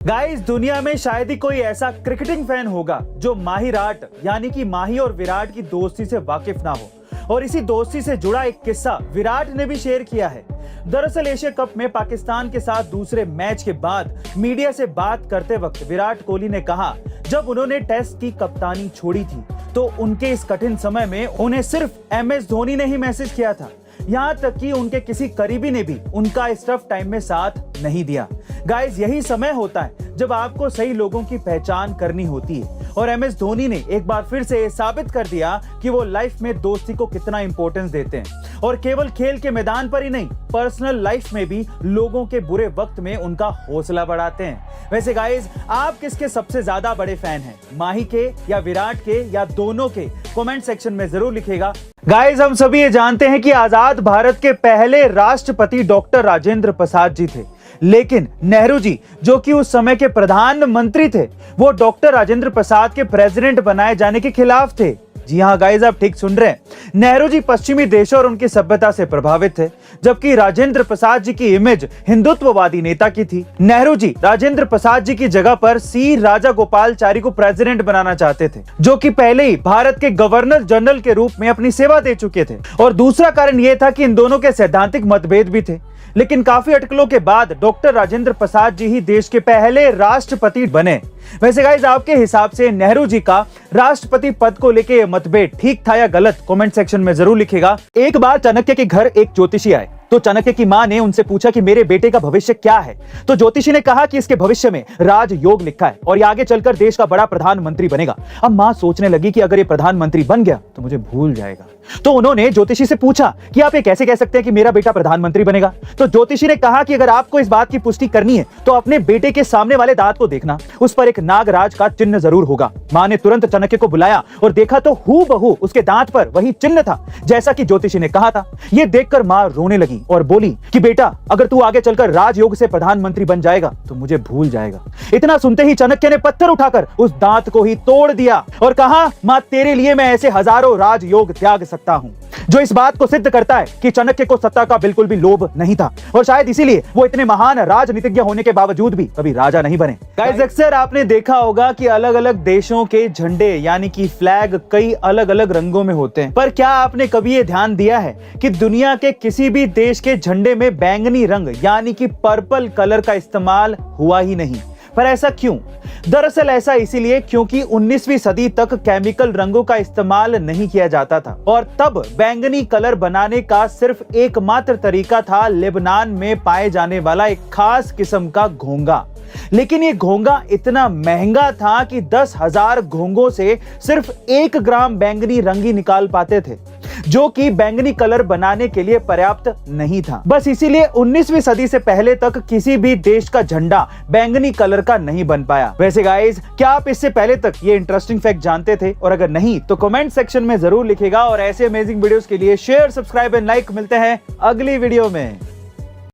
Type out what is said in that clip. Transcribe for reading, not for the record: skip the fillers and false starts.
Guys, दुनिया में शायद ही कोई ऐसा क्रिकेटिंग फैन होगा जो माहिराट यानी कि माही और विराट की दोस्ती से वाकिफ ना हो। और इसी दोस्ती से जुड़ा एक किस्सा विराट ने भी शेयर किया है। दरअसल एशिया कप में पाकिस्तान के साथ दूसरे मैच के बाद मीडिया से बात करते वक्त विराट कोहली ने कहा, जब उन्होंने टेस्ट की कप्तानी छोड़ी थी तो उनके इस कठिन समय में उन्हें सिर्फ MS धोनी ने ही मैसेज किया था। यहाँ तक कि उनके किसी करीबी ने भी उनका इस टफ टाइम में साथ नहीं दिया। गाइस, यही समय होता है जब आपको सही लोगों की पहचान करनी होती है। और MS धोनी ने एक बार फिर से ये साबित कर दिया कि वो लाइफ में दोस्ती को कितना इंपॉर्टेंस देते हैं। और केवल खेल के मैदान पर ही नहीं, पर्सनल लाइफ में भी लोगों के बुरे वक्त में उनका हौसला बढ़ाते हैं। वैसे गाइस, आप किसके सबसे ज्यादा बड़े फैन हैं, माही के या विराट के या दोनों के? कमेंट सेक्शन में जरूर लिखिएगा। गाइस, हम सभी ये जानते हैं कि आजाद भारत के पहले राष्ट्रपति डॉक्टर राजेंद्र प्रसाद जी थे, लेकिन नेहरू जी जो कि उस समय के प्रधानमंत्री थे, वो डॉक्टर राजेंद्र प्रसाद के प्रेसिडेंट बनाए जाने के खिलाफ थे। जी हाँ गाइस, आप ठीक सुन रहे हैं। नेहरू जी पश्चिमी देशों और उनकी सभ्यता से प्रभावित थे, जबकि राजेंद्र प्रसाद जी की इमेज हिंदुत्ववादी नेता की थी। नेहरू जी राजेंद्र प्रसाद जी की जगह पर सी राजागोपालाचारी को प्रेसिडेंट बनाना चाहते थे, जो कि पहले ही भारत के गवर्नर जनरल के रूप में अपनी सेवा दे चुके थे। और दूसरा कारण यह था कि इन दोनों के सैद्धांतिक मतभेद भी थे। लेकिन काफी अटकलों के बाद डॉक्टर राजेंद्र प्रसाद जी ही देश के पहले राष्ट्रपति बने। वैसे गाइस, आपके हिसाब से नेहरू जी का राष्ट्रपति पद को लेके ये मतभेद ठीक था या गलत? कमेंट सेक्शन में जरूर लिखिएगा। एक बार चाणक्य के घर एक ज्योतिषी आए, तो चाणक्य की मां ने उनसे पूछा कि मेरे बेटे का भविष्य क्या है। तो ज्योतिषी ने कहा कि इसके भविष्य में राजयोग लिखा है और ये आगे चलकर देश का बड़ा प्रधानमंत्री बनेगा। अब मां सोचने लगी कि अगर ये प्रधानमंत्री बन गया तो मुझे भूल जाएगा। तो उन्होंने ज्योतिषी से पूछा कि आप ये कैसे कह सकते हैं कि मेरा बेटा प्रधानमंत्री बनेगा? तो ज्योतिषी ने कहा कि अगर आपको इस बात की पुष्टि करनी है तो अपने बेटे के सामने वाले दांत को देखना, उस पर एक नागराज का चिन्ह जरूर होगा। मां ने तुरंत चाणक्य को बुलाया और देखा तो हूबहू उसके दांत पर वही चिन्ह था जैसा कि ज्योतिषी ने कहा था। यह देखकर मां रोने लगी और बोली कि बेटा, अगर तू आगे चलकर राजयोग से प्रधानमंत्री बन जाएगा तो मुझे भूल जाएगा। इतना सुनते ही चाणक्य ने पत्थर उठाकर उस दांत को ही तोड़ दिया और कहा, मां, तेरे लिए मैं ऐसे हजारों राजयोग त्याग सकता हूं। जो इस बात को सिद्ध करता है कि चाणक्य को सत्ता का बिल्कुल भी लोभ नहीं था और शायद इसीलिए वो इतने महान राजनीतिज्ञ होने के बावजूद भी कभी राजा नहीं बने। गाइस, अक्सर आपने देखा होगा कि अलग अलग देशों के झंडे यानी कि फ्लैग कई अलग अलग रंगों में होते हैं, पर क्या आपने कभी ये ध्यान दिया है कि दुनिया के किसी भी देश के झंडे में बैंगनी रंग यानी कि पर्पल कलर का इस्तेमाल हुआ ही नहीं? पर ऐसा क्यों? दरअसल ऐसा इसीलिए क्योंकि 19वीं सदी तक केमिकल रंगों का इस्तेमाल नहीं किया जाता था और तब बैंगनी कलर बनाने का सिर्फ एकमात्र तरीका था लेबनान में पाए जाने वाला एक खास किस्म का घोंगा। लेकिन ये घोंगा इतना महंगा था कि 10,000 घोंगों से सिर्फ 1 ग्राम बैंगनी रंग ही निकाल पाते थे, जो कि बैंगनी कलर बनाने के लिए पर्याप्त नहीं था। बस इसीलिए 19वीं सदी से पहले तक किसी भी देश का झंडा बैंगनी कलर का नहीं बन पाया। वैसे गाइस, क्या आप इससे पहले तक ये इंटरेस्टिंग फैक्ट जानते थे? और अगर नहीं तो कमेंट सेक्शन में जरूर लिखिएगा। और ऐसे अमेजिंग वीडियोस के लिए शेयर, सब्सक्राइब एंड लाइक। मिलते हैं अगली वीडियो में।